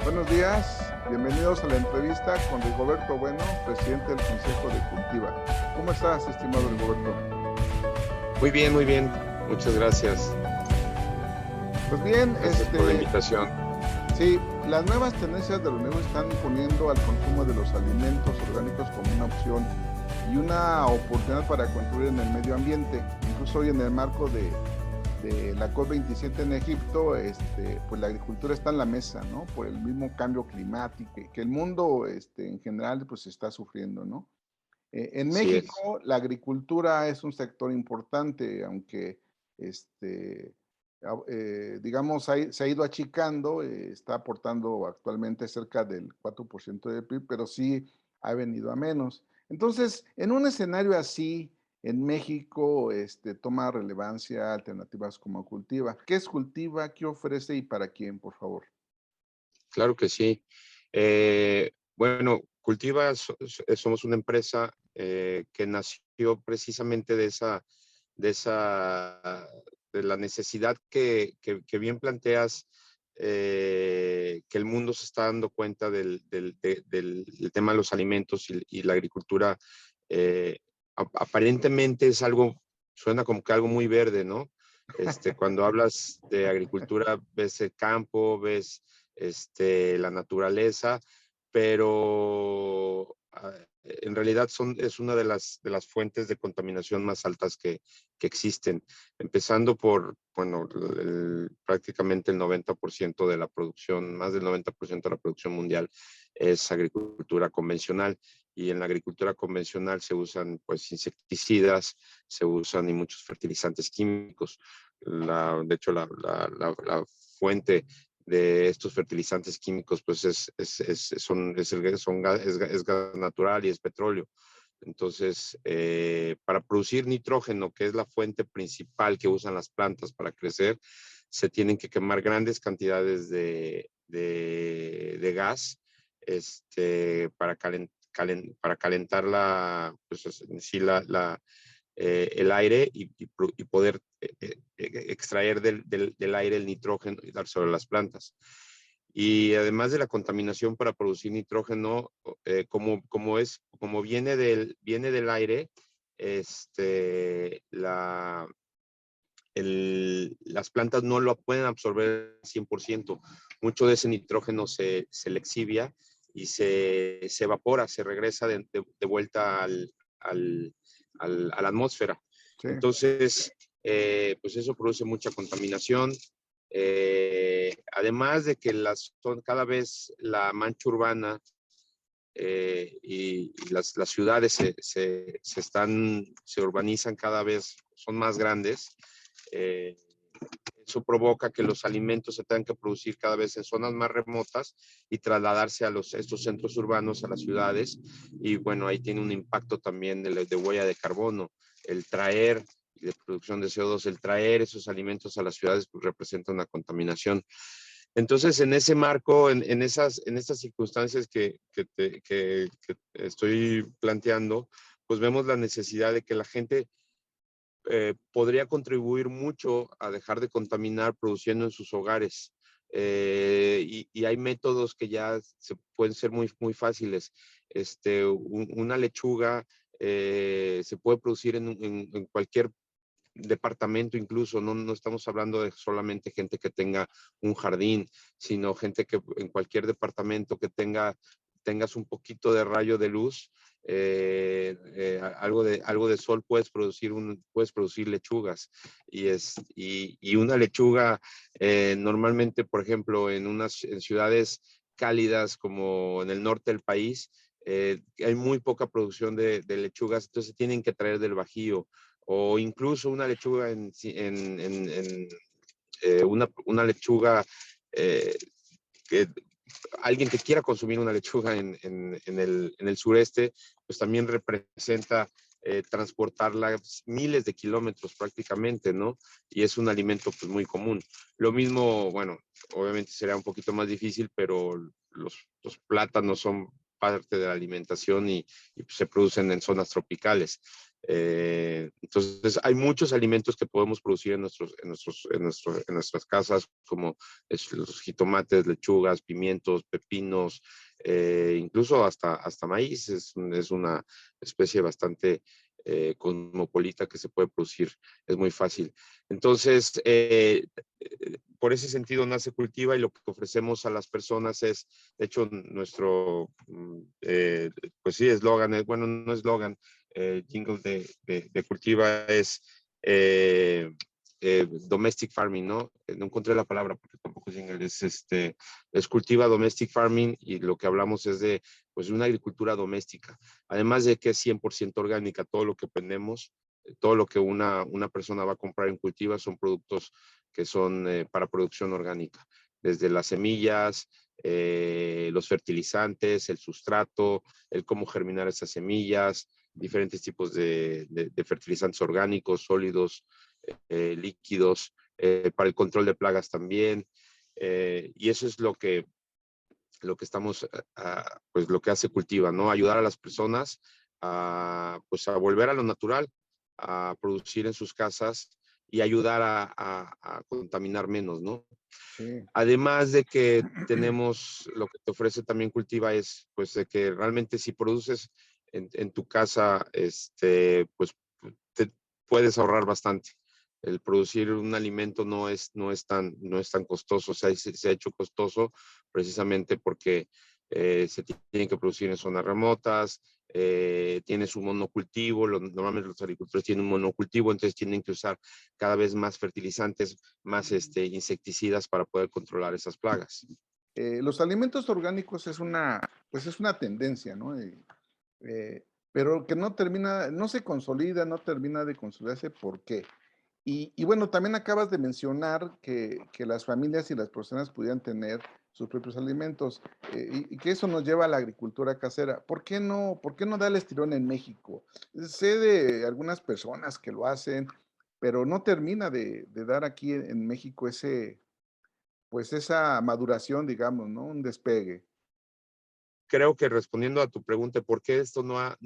Buenos días, bienvenidos a la entrevista con Rigoberto Bueno, presidente del Consejo de Cultiva. ¿Cómo estás, estimado Rigoberto? Muy bien, muy bien. Muchas gracias. Pues bien, Gracias por la invitación. sí, las nuevas tendencias de los negocios están poniendo al consumo de los alimentos orgánicos como una opción y una oportunidad para contribuir en el medio ambiente. Incluso hoy en el marco de la COP27 en Egipto, pues la agricultura está en la mesa, ¿no? Por el mismo cambio climático que el mundo en general pues está sufriendo, ¿no? En Así es. México la agricultura es un sector importante, aunque digamos se ha ido achicando, está aportando actualmente cerca del 4% del PIB, pero sí ha venido a menos. Entonces, en un escenario así, en México, toma relevancia alternativas como Cultiva. ¿Qué es Cultiva? ¿Qué ofrece y para quién, por favor? Claro que sí. Bueno, Cultiva somos una empresa que nació precisamente de esa, de la necesidad que bien planteas, que el mundo se está dando cuenta del tema de los alimentos y la agricultura. Aparentemente es algo, suena como que algo muy verde, ¿no? Cuando hablas de agricultura, ves el campo, ves la naturaleza, pero en realidad es una de las fuentes de contaminación más altas que existen, empezando por, bueno, prácticamente el 90% de la producción, más del 90% de la producción mundial es agricultura convencional, y en la agricultura convencional se usan pues insecticidas, se usan y muchos fertilizantes químicos. De hecho, la fuente de estos fertilizantes químicos, pues es gas natural y es petróleo. Entonces, para producir nitrógeno, que es la fuente principal que usan las plantas para crecer, se tienen que quemar grandes cantidades de gas para calentar pues, sí, el aire y poder extraer del aire el nitrógeno y dárselo a las plantas. Y además de la contaminación para producir nitrógeno, como viene del aire, las plantas no lo pueden absorber al 100%. Mucho de ese nitrógeno se le exivia y se evapora, se regresa de vuelta a la atmósfera. Sí. Entonces, pues eso produce mucha contaminación. Además de que cada vez la mancha urbana y las ciudades se urbanizan cada vez, son más grandes. Eh, Eso provoca que los alimentos se tengan que producir cada vez en zonas más remotas y trasladarse a estos centros urbanos, a las ciudades. Y bueno, ahí tiene un impacto también de huella de carbono. El traer, de producción de CO2, el traer esos alimentos a las ciudades pues, representa una contaminación. Entonces, en ese marco, en estas circunstancias que estoy planteando, pues vemos la necesidad de que la gente podría contribuir mucho a dejar de contaminar produciendo en sus hogares. Y hay métodos que ya pueden ser muy, muy fáciles. Una lechuga se puede producir en cualquier departamento, incluso no estamos hablando de solamente gente que tenga un jardín, sino gente que en cualquier departamento que tengas un poquito de rayo de luz, algo de sol, puedes producir lechugas. Y una lechuga normalmente, por ejemplo, en ciudades cálidas como en el norte del país, hay muy poca producción de lechugas, entonces tienen que traer del Bajío, o incluso una lechuga una lechuga, que alguien que quiera consumir una lechuga en el sureste, pues también representa transportarla miles de kilómetros prácticamente, ¿no? Y es un alimento pues muy común. Lo mismo, bueno, obviamente será un poquito más difícil, pero los plátanos son parte de la alimentación y pues, se producen en zonas tropicales. Entonces, hay muchos alimentos que podemos producir en nuestras casas, como los jitomates, lechugas, pimientos, pepinos, incluso hasta maíz. Es una especie bastante cosmopolita que se puede producir, es muy fácil. Entonces, por ese sentido nace Cultiva, y lo que ofrecemos a las personas es, de hecho, nuestro, pues sí, eslogan, bueno, no eslogan, jingle de Cultiva es domestic farming, ¿no? No encontré la palabra porque tampoco es jingle, es Cultiva Domestic Farming, y lo que hablamos es de, pues, una agricultura doméstica. Además de que es 100% orgánica, todo lo que vendemos, todo lo que una persona va a comprar en Cultiva son productos que son para producción orgánica, desde las semillas, los fertilizantes, el sustrato, el cómo germinar esas semillas, diferentes tipos de fertilizantes orgánicos, sólidos, líquidos, para el control de plagas también. Y eso es lo que estamos, pues lo que hace Cultiva, ¿no? Ayudar a las personas pues a volver a lo natural, a producir en sus casas y ayudar a contaminar menos, ¿no? Sí. Además de que tenemos, lo que te ofrece también Cultiva es, pues, de que realmente si produces en tu casa, pues te puedes ahorrar bastante. El producir un alimento no es tan costoso. O sea, se ha hecho costoso precisamente porque se tienen que producir en zonas remotas, tienes un monocultivo, normalmente los agricultores tienen un monocultivo, entonces tienen que usar cada vez más fertilizantes, más insecticidas para poder controlar esas plagas. Los alimentos orgánicos pues es una tendencia, ¿no? Pero que no termina, no se consolida, no termina de consolidarse. ¿Por qué? Y bueno, también acabas de mencionar que las familias y las personas pudieran tener sus propios alimentos, y que eso nos lleva a la agricultura casera. Por qué no dar el estirón en México? Sé de algunas personas que lo hacen, pero no termina de dar aquí en México pues esa maduración, digamos, ¿no? Un despegue. Creo que respondiendo a tu pregunta, ¿por qué esto no ha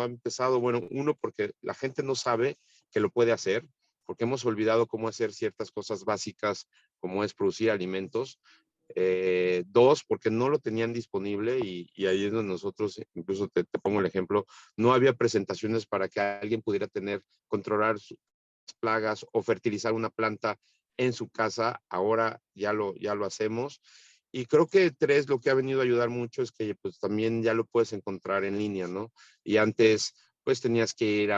empezado? Bueno, uno, porque la gente no sabe que lo puede hacer, porque hemos olvidado cómo hacer ciertas cosas básicas, como es producir alimentos. Dos, porque no lo tenían disponible, y ahí es donde nosotros, incluso te pongo el ejemplo, no había presentaciones para que alguien pudiera controlar sus plagas o fertilizar una planta en su casa. Ahora ya lo hacemos. Y creo que tres, lo que ha venido a ayudar mucho es que pues también ya lo puedes encontrar en línea, ¿no? Y antes pues tenías que ir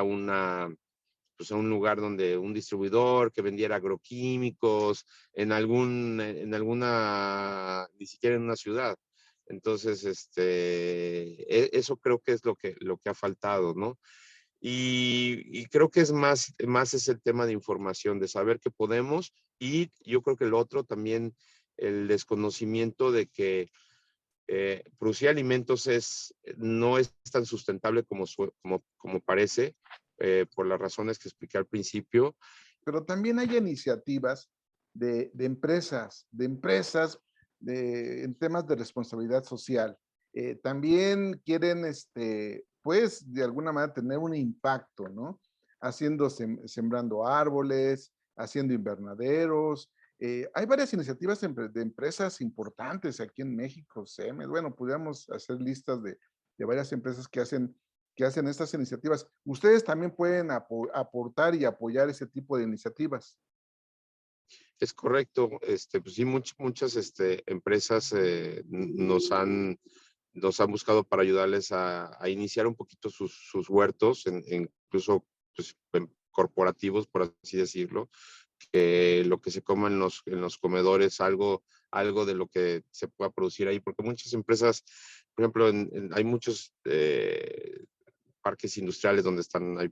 pues a un lugar donde un distribuidor que vendiera agroquímicos, en alguna, ni siquiera en una ciudad. Entonces, eso creo que es lo que ha faltado, ¿no? Y creo que es más es el tema de información, de saber que podemos, y yo creo que el otro también, el desconocimiento de que producir alimentos no es tan sustentable como parece, por las razones que expliqué al principio. Pero también hay iniciativas de empresas en temas de responsabilidad social. También quieren, pues, de alguna manera tener un impacto, ¿no? Sembrando árboles, haciendo invernaderos. Hay varias iniciativas de empresas importantes aquí en México, SEMES. Bueno, podríamos hacer listas de varias empresas que hacen estas iniciativas. Ustedes también pueden aportar y apoyar ese tipo de iniciativas. Es correcto. Pues sí, muchas empresas nos han buscado para ayudarles a iniciar un poquito sus huertos, incluso pues, corporativos, por así decirlo, que lo que se coma en los comedores, algo de lo que se pueda producir ahí, porque muchas empresas, por ejemplo, hay muchos parques industriales donde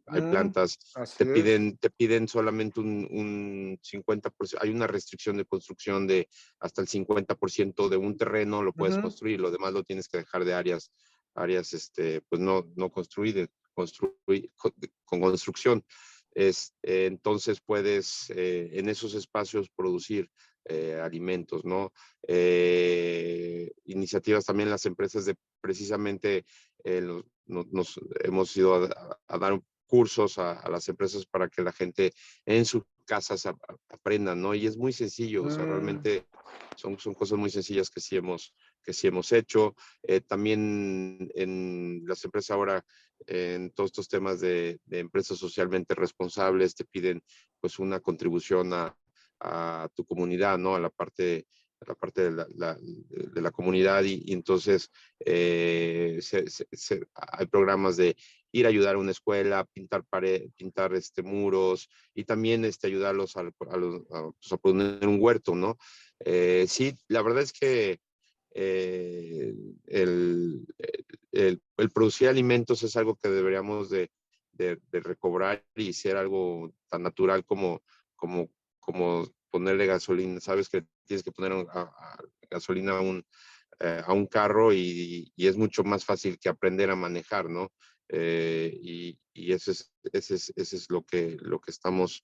hay plantas, Así es. te piden solamente un 50%, hay una restricción de construcción de hasta el 50% de un terreno lo puedes Ujú. construir, lo demás lo tienes que dejar de áreas, pues no construir, con construcción. Entonces puedes en esos espacios producir alimentos, ¿no? Iniciativas también las empresas de precisamente nos hemos ido a dar cursos a las empresas para que la gente en sus casas aprenda, ¿no? Y es muy sencillo, o sea, Mm, realmente son cosas muy sencillas que sí hemos hecho. También en las empresas ahora, en todos estos temas de empresas socialmente responsables, te piden pues una contribución a tu comunidad, ¿no? A la parte de la comunidad y entonces hay programas de ir a ayudar a una escuela, pintar pintar muros y también ayudarlos pues, a poner un huerto, ¿no? Sí, la verdad es que eh, el, el producir alimentos es algo que deberíamos de recobrar y ser algo tan natural como, como ponerle gasolina. Sabes que tienes que poner gasolina a un carro y es mucho más fácil que aprender a manejar, ¿no? Y ese es lo que estamos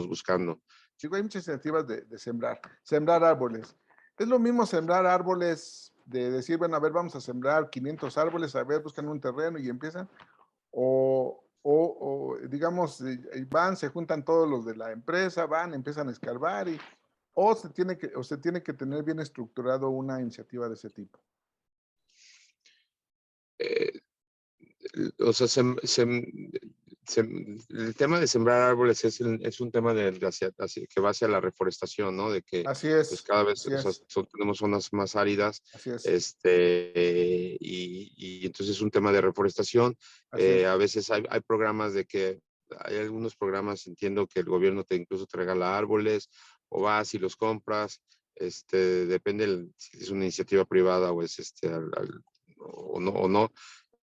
buscando. digo, hay muchas iniciativas de sembrar árboles. Es lo mismo sembrar árboles, de decir, bueno, a ver, vamos a sembrar 500 árboles, a ver, buscan un terreno y empiezan, digamos, van, se juntan todos los de la empresa, van, empiezan a escarbar, o se tiene que tener bien estructurado una iniciativa de ese tipo. Eh, o sea, el tema de sembrar árboles es un tema que va hacia la reforestación, ¿no? De que pues cada vez Así o sea, es, tenemos zonas más áridas, así es, y entonces es un tema de reforestación. así es. A veces hay programas de que, hay algunos programas, entiendo que el gobierno incluso te regala árboles, o vas y los compras, depende si es una iniciativa privada o es o no.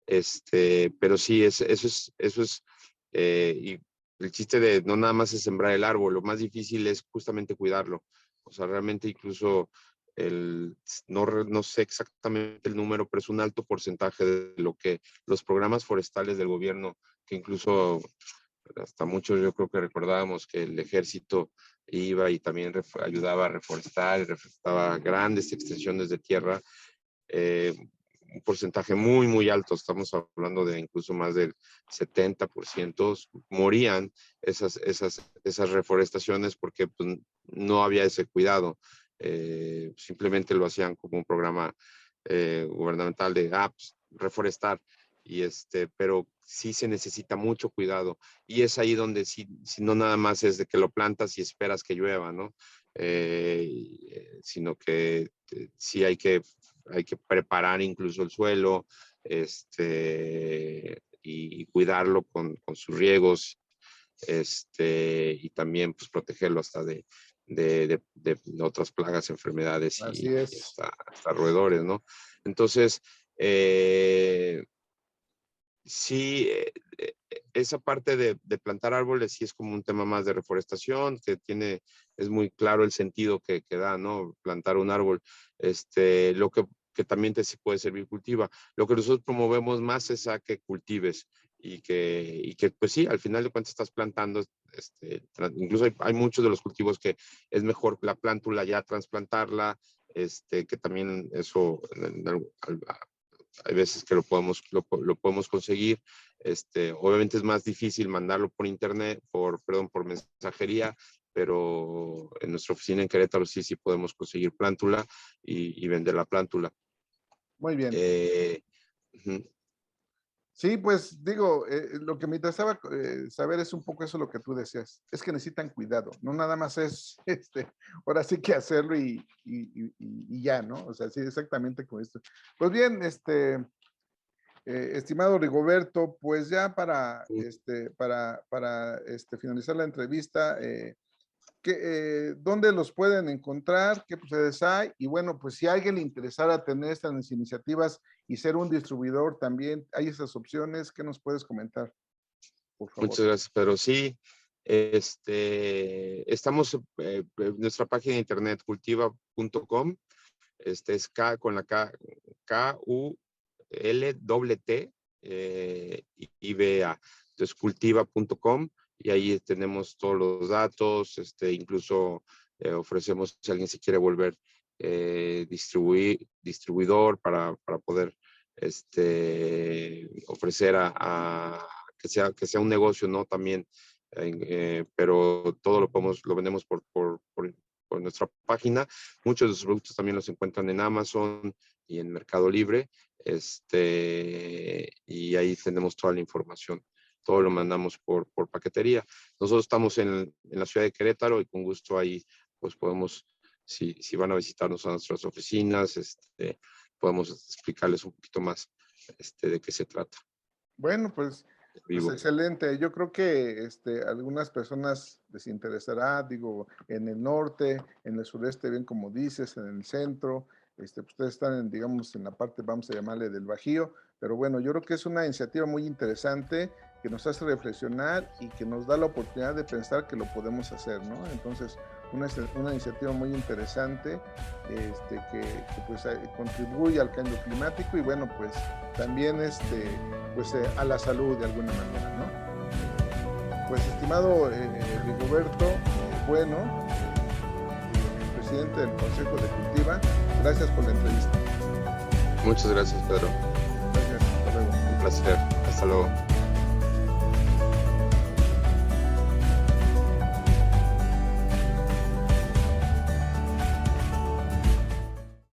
Pero sí, eso es, y el chiste de no nada más es sembrar el árbol, lo más difícil es justamente cuidarlo. O sea, realmente incluso no sé exactamente el número, pero es un alto porcentaje de lo que los programas forestales del gobierno, que incluso hasta muchos yo creo que recordábamos que el ejército iba y también ayudaba a reforestar, y reforestaba grandes extensiones de tierra, eh, un porcentaje muy, muy alto, estamos hablando de incluso más del 70%, morían esas reforestaciones porque pues, no había ese cuidado. Simplemente lo hacían como un programa gubernamental de pues, reforestar, pero sí se necesita mucho cuidado y es ahí donde si no nada más es de que lo plantas y esperas que llueva, ¿no? Sino que sí hay que preparar incluso el suelo, y cuidarlo con sus riegos, y también pues protegerlo hasta de otras plagas, enfermedades Así y es. hasta roedores, ¿no? Entonces, sí, esa parte de plantar árboles sí es como un tema más de reforestación, es muy claro el sentido que da, ¿no? Plantar un árbol. Lo que también te sí puede servir cultiva. Lo que nosotros promovemos más es a que cultives y que pues sí, al final de cuentas estás plantando, incluso hay muchos de los cultivos que es mejor la plántula ya trasplantarla, que también eso hay veces que lo podemos conseguir. Obviamente es más difícil mandarlo por internet, por mensajería, pero en nuestra oficina en Querétaro sí podemos conseguir plántula y vender la plántula. Muy bien. Eh, Sí, pues digo, lo que me interesaba saber es un poco eso lo que tú decías. Es que necesitan cuidado, no nada más es, ahora sí que hacerlo y ya, ¿no? O sea, sí, exactamente como esto. Pues bien, estimado Rigoberto, pues ya para finalizar la entrevista, ¿dónde los pueden encontrar? ¿Qué procesos hay? Y bueno, pues si a alguien le interesara tener estas iniciativas y ser un distribuidor también, hay esas opciones. ¿Qué nos puedes comentar, por favor? Muchas gracias, pero sí, estamos en nuestra página de internet cultiva.com, es K con la KULTT, IBA. Entonces, cultiva.com y ahí tenemos todos los datos, incluso ofrecemos si alguien se quiere volver distribuidor para poder ofrecer a que sea un negocio, ¿no? También, pero todo lo vendemos por nuestra página. Muchos de los productos también los encuentran en Amazon y en Mercado Libre, y ahí tenemos toda la información. Todo lo mandamos por paquetería. Nosotros estamos en la ciudad de Querétaro y con gusto ahí pues podemos, si van a visitarnos a nuestras oficinas, podemos explicarles un poquito más de qué se trata. Bueno, pues excelente. Yo creo que algunas personas les interesará, digo, en el norte, en el sureste, bien como dices, en el centro. Ustedes están, digamos, en la parte, vamos a llamarle, del Bajío, pero bueno, yo creo que es una iniciativa muy interesante que nos hace reflexionar y que nos da la oportunidad de pensar que lo podemos hacer, ¿no? Entonces, una iniciativa muy interesante que pues contribuye al cambio climático y bueno, pues también pues a la salud de alguna manera, ¿no? Pues estimado Rigoberto, bueno, presidente del Consejo de Cultiva, gracias por la entrevista. Muchas gracias, Pedro. Gracias, hasta luego. Un placer, hasta luego.